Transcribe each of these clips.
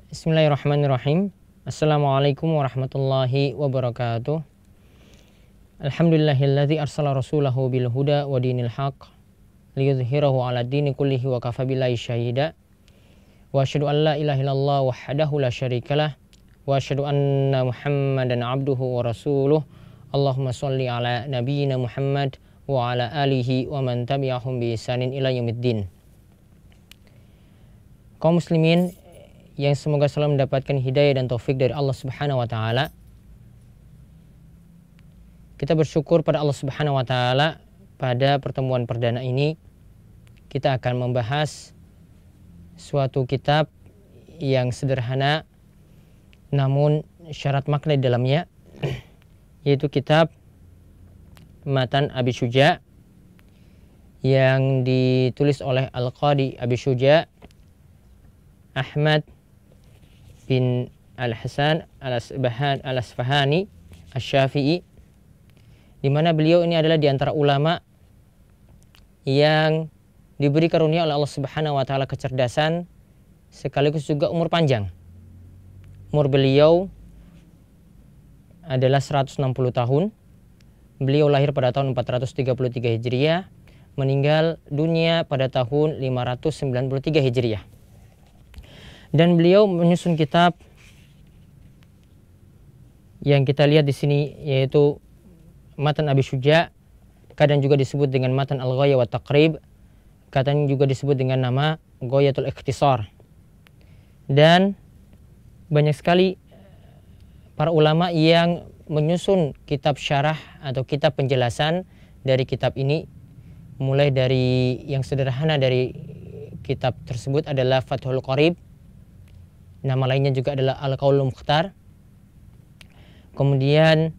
Bismillahirrahmanirrahim. Assalamualaikum warahmatullahi wabarakatuh. Alhamdulillahilladzi arsala rasulahu bil huda wa dinil haq liyudhhirahu ala dini kullihi wa kafa billahi syahida. Wa asyhadu an la ilaha illallah wahdahu la syarikalah wa asyhadu anna Muhammadan abduhu wa rasuluh. Allahumma shalli ala nabiyyina Muhammad wa ala alihi wa man tabi'ahum bi ihsanin ila yaumiddin. Kaum muslimin yang semoga selalu mendapatkan hidayah dan taufik dari Allah Subhanahu wa taala. Kita bersyukur pada Allah Subhanahu wa taala, pada pertemuan perdana ini kita akan membahas suatu kitab yang sederhana namun syarat makna di dalamnya, yaitu kitab Matan Abi Syuja yang ditulis oleh Al-Qadi Abi Syuja Ahmad bin Al-Hasan Al-Asfahani Asy-Syafi'i, di mana beliau ini adalah di antara ulama yang diberi karunia oleh Allah Subhanahu wa taala kecerdasan sekaligus juga umur panjang. Umur beliau adalah 160 tahun. Beliau lahir pada tahun 433 Hijriah, meninggal dunia pada tahun 593 Hijriah. Dan beliau menyusun kitab yang kita lihat di sini, yaitu Matan Abi Syuja, kadang juga disebut dengan Matan Al-Ghaya wa Taqrib, kadang juga disebut dengan nama Ghayatul Ikhtisar. Dan banyak sekali para ulama yang menyusun kitab syarah atau kitab penjelasan dari kitab ini. Mulai dari yang sederhana dari kitab tersebut adalah Fathul Qorib, nama lainnya juga adalah Al-Qaulul Mukhtar. Kemudian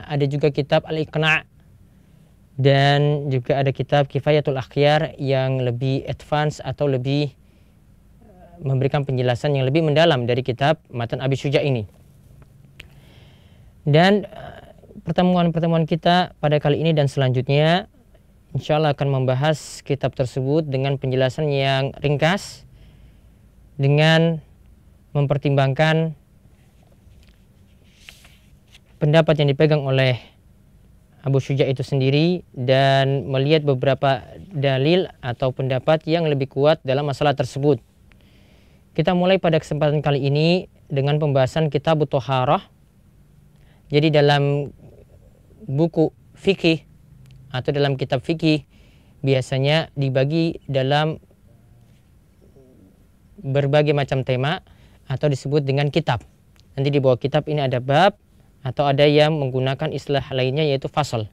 ada juga kitab Al-Iqna', dan juga ada kitab Kifayatul Akhyar yang lebih advance atau lebih memberikan penjelasan yang lebih mendalam dari kitab Matan Abi Syuja ini. Dan pertemuan-pertemuan kita pada kali ini dan selanjutnya insya Allah akan membahas kitab tersebut dengan penjelasan yang ringkas, dengan mempertimbangkan pendapat yang dipegang oleh Abu Syuja itu sendiri dan melihat beberapa dalil atau pendapat yang lebih kuat dalam masalah tersebut. Kita mulai pada kesempatan kali ini dengan pembahasan kitab Thaharah. Jadi dalam buku fikih atau dalam kitab fikih biasanya dibagi dalam berbagai macam tema atau disebut dengan kitab. Nanti di bawah kitab ini ada bab atau ada yang menggunakan istilah lainnya yaitu fasal.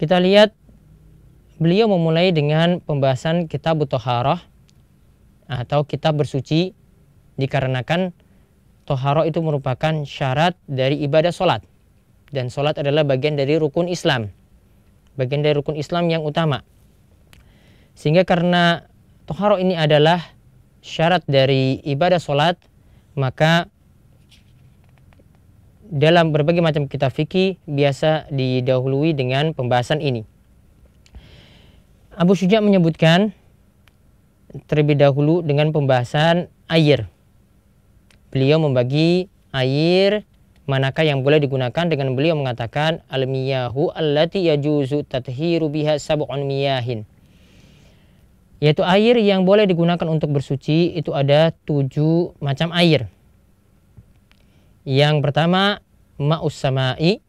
Kita lihat beliau memulai dengan pembahasan kitab Thaharah atau kitab bersuci, dikarenakan Thaharah itu merupakan syarat dari ibadah sholat, dan sholat adalah bagian dari rukun Islam, bagian dari rukun Islam yang utama. Sehingga karena Thaharah ini adalah syarat dari ibadah sholat, maka dalam berbagai macam kitab fikih biasa didahului dengan pembahasan ini. Abu Syuja menyebutkan terlebih dahulu dengan pembahasan air. Beliau membagi air manakah yang boleh digunakan dengan beliau mengatakan al-miyahu allati yajuzu tathiru biha sab'un miyahin. Yaitu air yang boleh digunakan untuk bersuci itu ada 7 macam air. Yang pertama ma'us sama'i,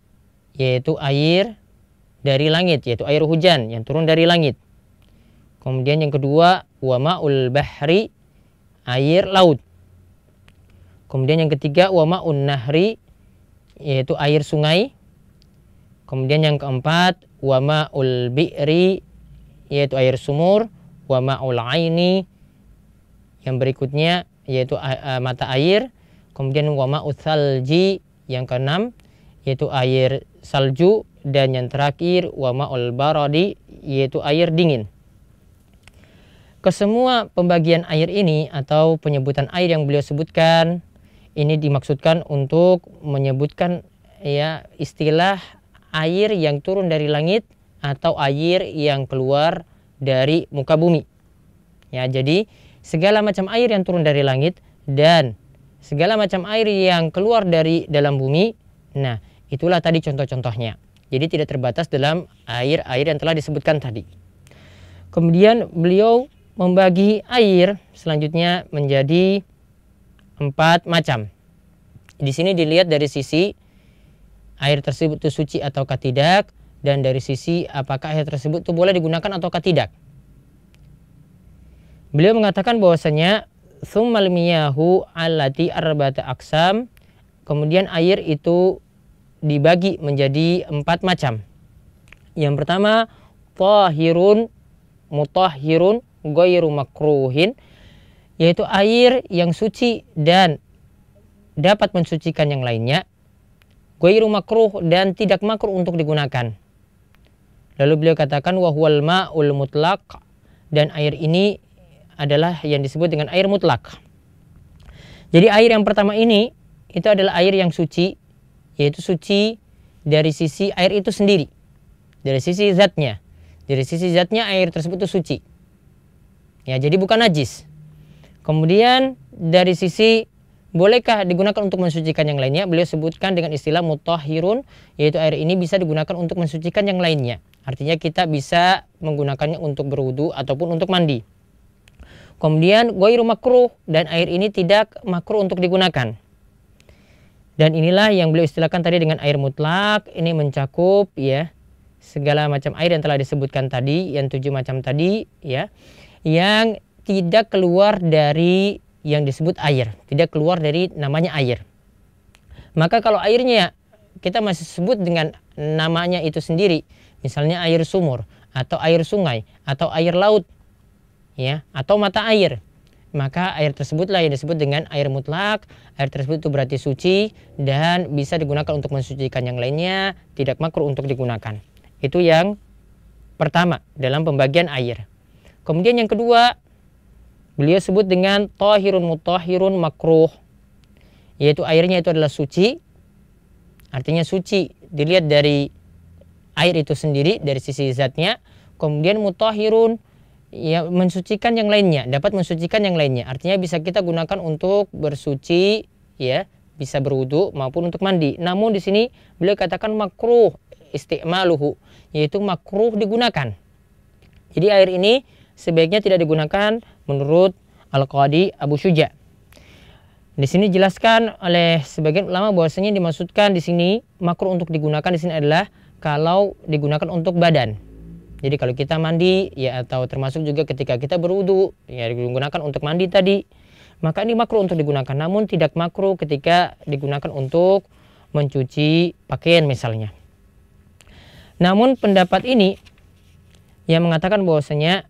yaitu air dari langit, yaitu air hujan yang turun dari langit. Kemudian yang kedua wa ma'ul bahri, air laut. Kemudian yang ketiga wa ma'un nahri, yaitu air sungai. Kemudian yang keempat wa ma'ul bi'ri, yaitu air sumur. Wa ma'ul aini, yang berikutnya yaitu mata air. Kemudian wa ma'ul thalji, yang keenam yaitu air salju. Dan yang terakhir wa ma'ul baradi, yaitu air dingin. Kesemua pembagian air ini atau penyebutan air yang beliau sebutkan ini dimaksudkan untuk menyebutkan ya istilah air yang turun dari langit atau air yang keluar dari muka bumi. Ya, jadi segala macam air yang turun dari langit dan segala macam air yang keluar dari dalam bumi. Nah, itulah tadi contoh-contohnya. Jadi tidak terbatas dalam air-air yang telah disebutkan tadi. Kemudian beliau membagi air selanjutnya menjadi 4 macam. Di sini dilihat dari sisi air tersebut itu suci ataukah tidak, dan dari sisi apakah air tersebut itu boleh digunakan ataukah tidak. Beliau mengatakan bahwasanya tsummal miyahu allati arba'ata aqsam, kemudian air itu dibagi menjadi 4 macam. Yang pertama, tahirun, mutahhirun, ghairu makruhin, yaitu air yang suci dan dapat mensucikan yang lainnya, ghairu makruh dan tidak makruh untuk digunakan. Lalu beliau katakan wa huwal ma'ul mutlaq, dan air ini adalah yang disebut dengan air mutlak. Jadi air yang pertama ini itu adalah air yang suci, yaitu suci dari sisi air itu sendiri, dari sisi zatnya. Dari sisi zatnya air tersebut itu suci. Ya, jadi bukan najis. Kemudian dari sisi bolehkah digunakan untuk mensucikan yang lainnya, beliau sebutkan dengan istilah mutahhirun, yaitu air ini bisa digunakan untuk mensucikan yang lainnya. Artinya kita bisa menggunakannya untuk berwudu ataupun untuk mandi. Kemudian ghairu makruh, dan air ini tidak makruh untuk digunakan. Dan inilah yang beliau istilahkan tadi dengan air mutlak. Ini mencakup ya segala macam air yang telah disebutkan tadi, yang 7 macam tadi ya, yang tidak keluar dari yang disebut air, tidak keluar dari namanya air. Maka kalau airnya kita masih sebut dengan namanya itu sendiri, misalnya air sumur atau air sungai atau air laut ya, atau mata air, maka air tersebutlah yang disebut dengan air mutlak. Air tersebut itu berarti suci dan bisa digunakan untuk mensucikan yang lainnya, tidak makruh untuk digunakan. Itu yang pertama dalam pembagian air. Kemudian yang kedua, beliau sebut dengan tahirun mutahhirun makruh, yaitu airnya itu adalah suci. Artinya suci dilihat dari air itu sendiri, dari sisi zatnya. Kemudian mutahhirun, ya mensucikan yang lainnya, dapat mensucikan yang lainnya. Artinya bisa kita gunakan untuk bersuci ya, bisa berwudu maupun untuk mandi. Namun di sini beliau katakan makruh isti'maluhu, yaitu makruh digunakan. Jadi air ini sebaiknya tidak digunakan menurut Al-Qadi Abu Syuja. Di sini dijelaskan oleh sebagian ulama bahwasanya dimaksudkan di sini makruh untuk digunakan di sini adalah kalau digunakan untuk badan. Jadi kalau kita mandi ya, atau termasuk juga ketika kita berwudu ya, digunakan untuk mandi tadi, maka ini makruh untuk digunakan. Namun tidak makruh ketika digunakan untuk mencuci pakaian misalnya. Namun pendapat ini yang mengatakan bahwasanya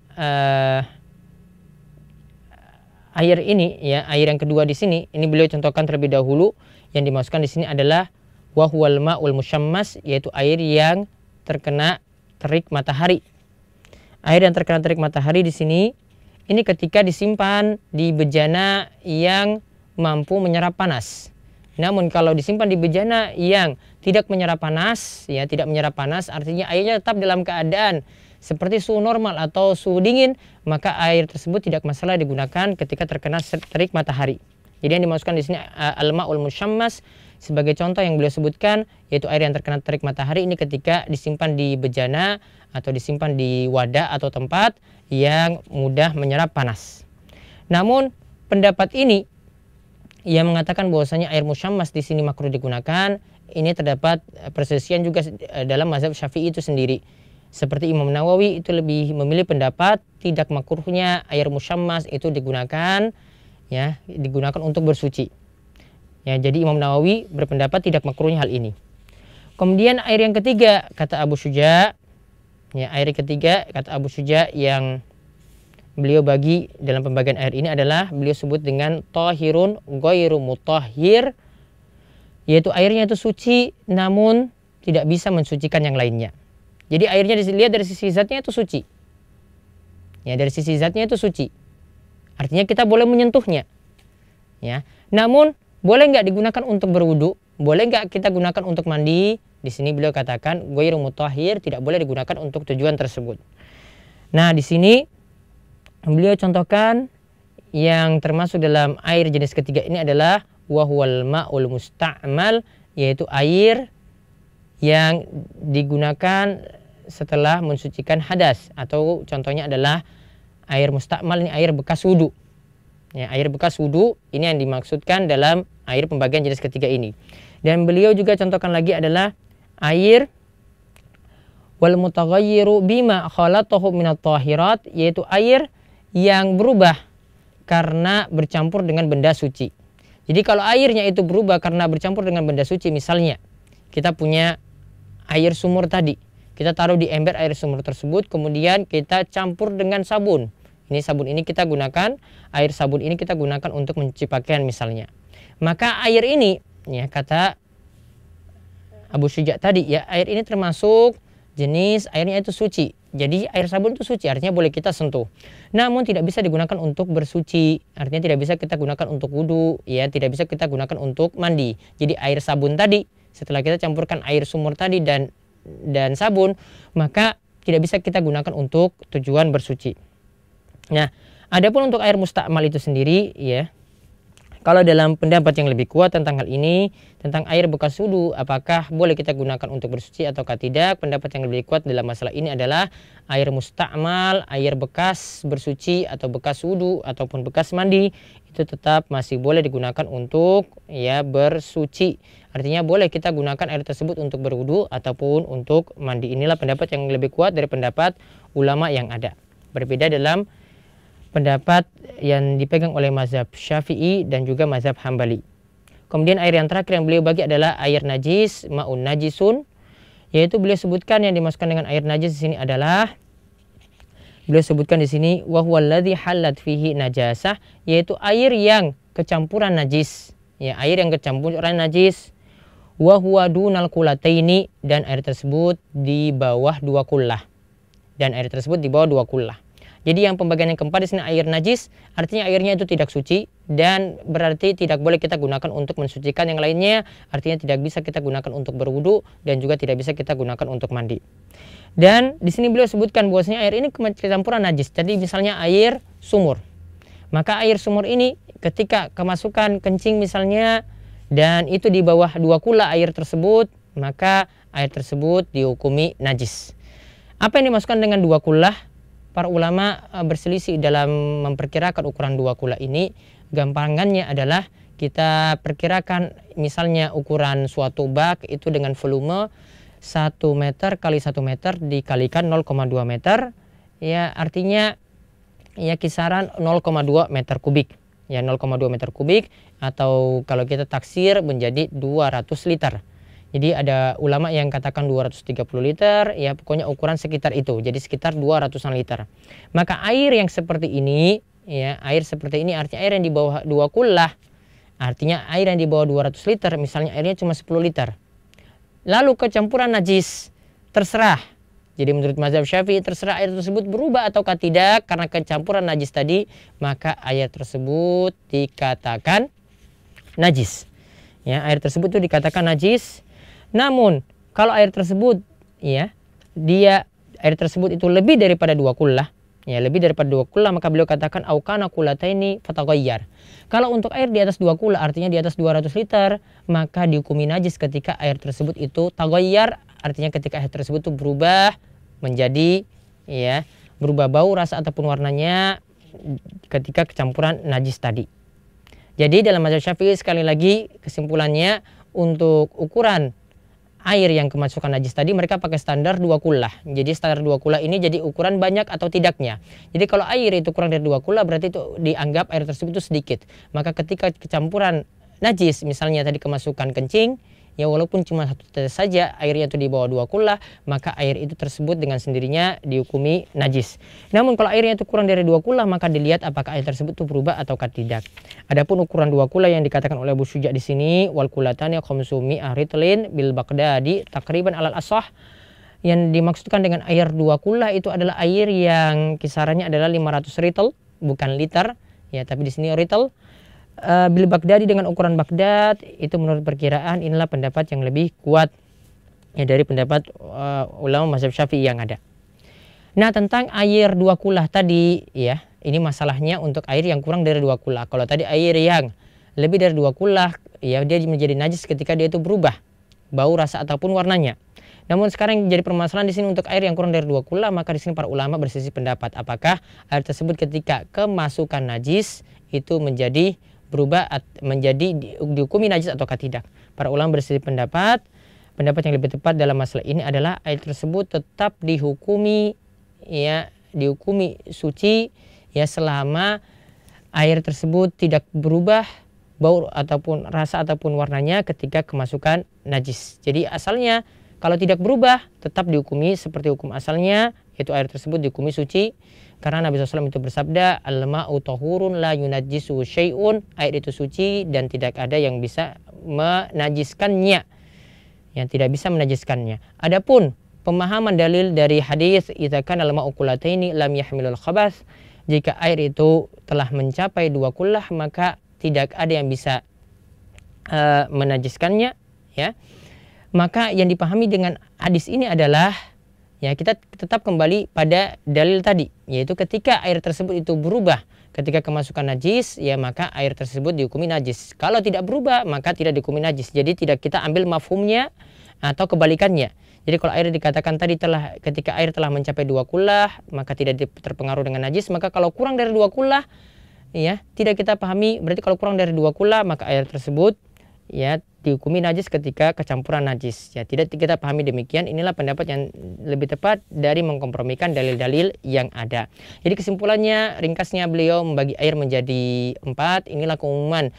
air ini ya, air yang kedua di sini, ini beliau contohkan terlebih dahulu, yang dimasukkan di sini adalah wa huwal ma'ul musyammas, yaitu air yang terkena terik matahari. Air yang terkena terik matahari di sini ini ketika disimpan di bejana yang mampu menyerap panas. Namun kalau disimpan di bejana yang tidak menyerap panas, ya tidak menyerap panas, artinya airnya tetap dalam keadaan seperti suhu normal atau suhu dingin, maka air tersebut tidak masalah digunakan ketika terkena terik matahari. Jadi yang dimaksudkan di sini al-ma'ul musyammas sebagai contoh yang beliau sebutkan, yaitu air yang terkena terik matahari ini ketika disimpan di bejana atau disimpan di wadah atau tempat yang mudah menyerap panas. Namun pendapat ini yang mengatakan bahwasanya air musyammas di sini makruh digunakan, ini terdapat perselisihan juga dalam mazhab Syafi'i itu sendiri. Seperti Imam Nawawi itu lebih memilih pendapat tidak makruhnya air musyammas itu digunakan ya, digunakan untuk bersuci. Ya, jadi Imam Nawawi berpendapat tidak makruhnya hal ini. Kemudian air yang ketiga kata Abu Syuja, ya air ketiga kata Abu Syuja yang beliau bagi dalam pembagian air ini adalah beliau sebut dengan tahirun ghairu mutahhir, yaitu airnya itu suci namun tidak bisa mensucikan yang lainnya. Jadi airnya dilihat dari sisi zatnya itu suci. Ya, dari sisi zatnya itu suci. Artinya kita boleh menyentuhnya. Ya. Namun boleh nggak digunakan untuk berwudu? Boleh nggak kita gunakan untuk mandi? Di sini beliau katakan ghairu mutahhir, tidak boleh digunakan untuk tujuan tersebut. Nah, di sini beliau contohkan yang termasuk dalam air jenis ketiga ini adalah wahwal ma'ul musta'mal, yaitu air yang digunakan setelah mensucikan hadas, atau contohnya adalah air musta'mal, ini air bekas wudu. Ya, air bekas wudu ini yang dimaksudkan dalam air pembagian jenis ketiga ini. Dan beliau juga contohkan lagi adalah air wal mutaghayyiru bima khalatahu minat tahirat, yaitu air yang berubah karena bercampur dengan benda suci. Jadi kalau airnya itu berubah karena bercampur dengan benda suci, misalnya kita punya air sumur tadi, kita taruh di ember air sumur tersebut, kemudian kita campur dengan sabun. Ini sabun ini kita gunakan, air sabun ini kita gunakan untuk mencuci pakaian misalnya. Maka air ini, ya kata Abu Syuja tadi, ya air ini termasuk jenis airnya itu suci. Jadi air sabun itu suci, artinya boleh kita sentuh. Namun tidak bisa digunakan untuk bersuci, artinya tidak bisa kita gunakan untuk wudu, ya tidak bisa kita gunakan untuk mandi. Jadi air sabun tadi, setelah kita campurkan air sumur tadi dan sabun, maka tidak bisa kita gunakan untuk tujuan bersuci. Nah, adapun untuk air mustakmal itu sendiri, ya, kalau dalam pendapat yang lebih kuat tentang hal ini, tentang air bekas wudu, apakah boleh kita gunakan untuk bersuci ataukah tidak, pendapat yang lebih kuat dalam masalah ini adalah air mustakmal, air bekas bersuci atau bekas wudu ataupun bekas mandi, itu tetap masih boleh digunakan untuk ya bersuci. Artinya boleh kita gunakan air tersebut untuk berwudu ataupun untuk mandi. Inilah pendapat yang lebih kuat dari pendapat ulama yang ada. Berbeda dalam pendapat yang dipegang oleh mazhab Syafi'i dan juga mazhab Hambali. Kemudian air yang terakhir yang beliau bagi adalah air najis, ma'un najisun, yaitu beliau sebutkan yang dimasukkan dengan air najis di sini adalah, beliau sebutkan di sini wa huwal ladzi halat fihi najasah, yaitu air yang kecampuran najis, ya air yang kecampuran najis, wa huwa dunal qulataini, dan air tersebut di bawah 2 kullah. Dan air tersebut di bawah 2 kullah. Jadi yang pembagian yang keempat di sini air najis, artinya airnya itu tidak suci dan berarti tidak boleh kita gunakan untuk mensucikan yang lainnya, artinya tidak bisa kita gunakan untuk berwudu dan juga tidak bisa kita gunakan untuk mandi. Dan di sini beliau sebutkan bahwasanya air ini kecampuran najis. Jadi misalnya air sumur. Maka air sumur ini ketika kemasukan kencing misalnya dan itu di bawah 2 kula air tersebut, maka air tersebut dihukumi najis. Apa yang dimasukkan dengan 2 kula? Para ulama berselisih dalam memperkirakan ukuran 2 kula ini. Gampangannya adalah kita perkirakan misalnya ukuran suatu bak itu dengan volume 1 meter kali 1 meter dikalikan 0,2 meter, ya artinya ya kisaran 0,2 meter kubik, ya 0,2 meter kubik, atau kalau kita taksir menjadi 200 liter. Jadi ada ulama yang katakan 230 liter, ya pokoknya ukuran sekitar itu, jadi sekitar 200-an liter. Maka air yang seperti ini, ya air seperti ini artinya air yang di bawah 2 kullah, artinya air yang di bawah 200 liter, misalnya airnya cuma 10 liter. Lalu kecampuran najis, terserah. Jadi menurut mazhab Syafi'i terserah air tersebut berubah ataukah tidak, karena kecampuran najis tadi, maka air tersebut dikatakan najis. Ya, air tersebut itu dikatakan najis. Namun kalau air tersebut ya air tersebut itu lebih daripada 2 kullah, ya lebih daripada 2 kullah, maka beliau katakan aukana kulataini fataghayyar. Kalau untuk air di atas 2 kullah artinya di atas 200 liter, maka dihukumi najis ketika air tersebut itu taghayyar, artinya ketika air tersebut itu berubah menjadi ya berubah bau, rasa ataupun warnanya ketika kecampuran najis tadi. Jadi dalam mazhab Syafi'i sekali lagi kesimpulannya, untuk ukuran air yang kemasukan najis tadi mereka pakai standar 2 kullah. Jadi standar 2 kullah ini jadi ukuran banyak atau tidaknya. Jadi kalau air itu kurang dari 2 kullah berarti itu dianggap air tersebut itu sedikit. Maka ketika kecampuran najis, misalnya tadi kemasukan kencing, ya walaupun cuma 1 tetes saja airnya itu di bawah 2 kullah, maka air itu tersebut dengan sendirinya dihukumi najis. Namun kalau airnya itu kurang dari 2 kullah, maka dilihat apakah air tersebut itu berubah ataukah tidak. Adapun ukuran 2 kullah yang dikatakan oleh Abu Syuja di sini, wal kulatani khamsumi ritlin bil Baghdadi takriban alal asah, yang dimaksudkan dengan air 2 kullah itu adalah air yang kisarannya adalah 500 ritl, bukan liter, ya tapi di sini ritl. Bil Baghdadi dengan ukuran Baghdad, itu menurut perkiraan inilah pendapat yang lebih kuat ya dari pendapat ulama mazhab Syafi'i yang ada. Nah, tentang air 2 kullah tadi ya, ini masalahnya untuk air yang kurang dari 2 kullah. Kalau tadi air yang lebih dari 2 kullah, ya dia menjadi najis ketika dia itu berubah bau, rasa ataupun warnanya. Namun sekarang yang jadi permasalahan di sini untuk air yang kurang dari 2 kullah, maka di sini para ulama berselisih pendapat apakah air tersebut ketika kemasukan najis itu menjadi berubah menjadi dihukumi najis ataukah tidak. Para ulama berselisih pendapat yang lebih tepat dalam masalah ini adalah air tersebut tetap dihukumi suci ya, selama air tersebut tidak berubah bau ataupun rasa ataupun warnanya ketika kemasukan najis. Jadi asalnya kalau tidak berubah tetap dihukumi seperti hukum asalnya, yaitu air tersebut dihukumi suci. Karena Nabi SAW itu bersabda, al-ma'u tahurun la yunajjisu syai'un, air itu suci dan tidak ada yang bisa menajiskannya. Yang tidak bisa menajiskannya. Adapun pemahaman dalil dari hadis idza kana al-ma'u qullataini lam yahmilul khabath, jika air itu telah mencapai 2 kullah maka tidak ada yang bisa menajiskannya, ya. Maka yang dipahami dengan hadis ini adalah ya, kita tetap kembali pada dalil tadi, yaitu ketika air tersebut itu berubah ketika kemasukan najis, ya maka air tersebut dihukumi najis. Kalau tidak berubah maka tidak dihukumi najis. Jadi tidak kita ambil mafhumnya atau kebalikannya. Jadi kalau air dikatakan tadi ketika air telah mencapai 2 kullah maka tidak terpengaruh dengan najis, maka kalau kurang dari 2 kullah ya tidak kita pahami berarti kalau kurang dari 2 kullah maka air tersebut ya dihukumi najis ketika kecampuran najis. Ya tidak kita pahami demikian. Inilah pendapat yang lebih tepat dari mengkompromikan dalil-dalil yang ada. Jadi kesimpulannya ringkasnya beliau membagi air menjadi 4. Inilah keumuman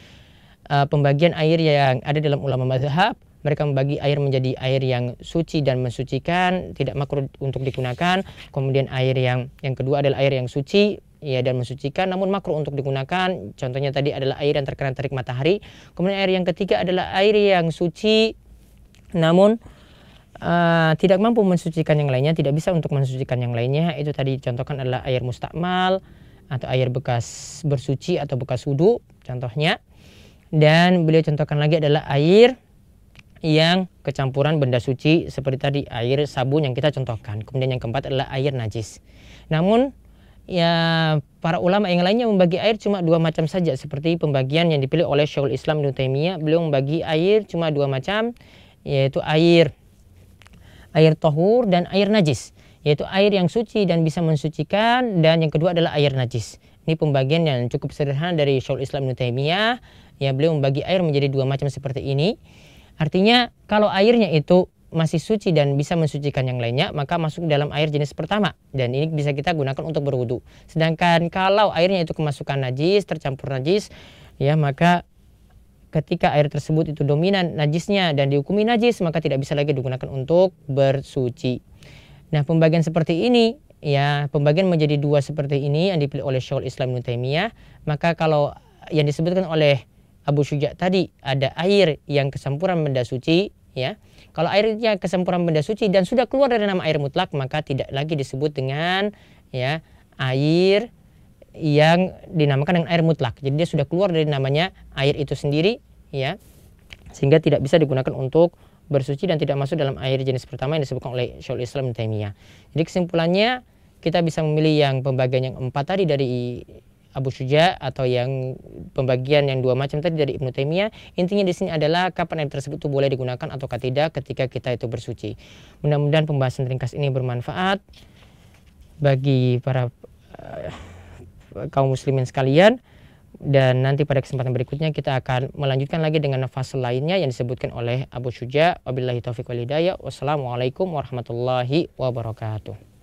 pembagian air yang ada dalam ulama mazhab. Mereka membagi air menjadi air yang suci dan mensucikan, tidak makruh untuk digunakan. Kemudian air yang kedua adalah air yang suci ya dan mensucikan namun makruh untuk digunakan. Contohnya tadi adalah air yang terkena terik matahari. Kemudian air yang ketiga adalah air yang suci namun tidak mampu mensucikan yang lainnya, tidak bisa untuk mensucikan yang lainnya. Itu tadi contohkan adalah air mustakmal atau air bekas bersuci atau bekas wudu contohnya. Dan beliau contohkan lagi adalah air yang kecampuran benda suci seperti tadi air sabun yang kita contohkan. Kemudian yang keempat adalah air najis. Namun ya para ulama yang lainnya membagi air cuma 2 macam saja, seperti pembagian yang dipilih oleh Syekhul Islam Ibnu Taimiyah. Beliau membagi air cuma 2 macam, yaitu air tahur dan air najis, yaitu air yang suci dan bisa mensucikan, dan yang kedua adalah air najis. Ini pembagian yang cukup sederhana dari Syekhul Islam Ibnu Taimiyah. Ya beliau membagi air menjadi 2 macam seperti ini. Artinya kalau airnya itu masih suci dan bisa mensucikan yang lainnya maka masuk dalam air jenis pertama dan ini bisa kita gunakan untuk berwudu. Sedangkan kalau airnya itu kemasukan najis, tercampur najis, ya maka ketika air tersebut itu dominan najisnya dan dihukumi najis maka tidak bisa lagi digunakan untuk bersuci. Nah, pembagian seperti ini ya, pembagian menjadi 2 seperti ini yang dipilih oleh Syekhul Islam Ibnu Taimiyah. Maka kalau yang disebutkan oleh Abu Syuja tadi ada air yang kesampuran benda suci, ya. Kalau airnya kesampuran benda suci dan sudah keluar dari nama air mutlak maka tidak lagi disebut dengan ya air yang dinamakan dengan air mutlak. Jadi dia sudah keluar dari namanya air itu sendiri, ya. Sehingga tidak bisa digunakan untuk bersuci dan tidak masuk dalam air jenis pertama yang disebutkan oleh Syekhul Islam Ibnu Taimiyah. Jadi kesimpulannya kita bisa memilih yang pembagian yang 4 tadi dari Abu Syuja atau yang pembagian yang 2 macam tadi dari Ibnu Taimiyah. Intinya di sini adalah kapan air tersebut itu boleh digunakan ataukah tidak ketika kita itu bersuci. Mudah-mudahan pembahasan ringkas ini bermanfaat bagi para kaum muslimin sekalian, dan nanti pada kesempatan berikutnya kita akan melanjutkan lagi dengan fasal lainnya yang disebutkan oleh Abu Syuja. Wabillahi taufiq wal hidayah. Wassalamualaikum warahmatullahi wabarakatuh.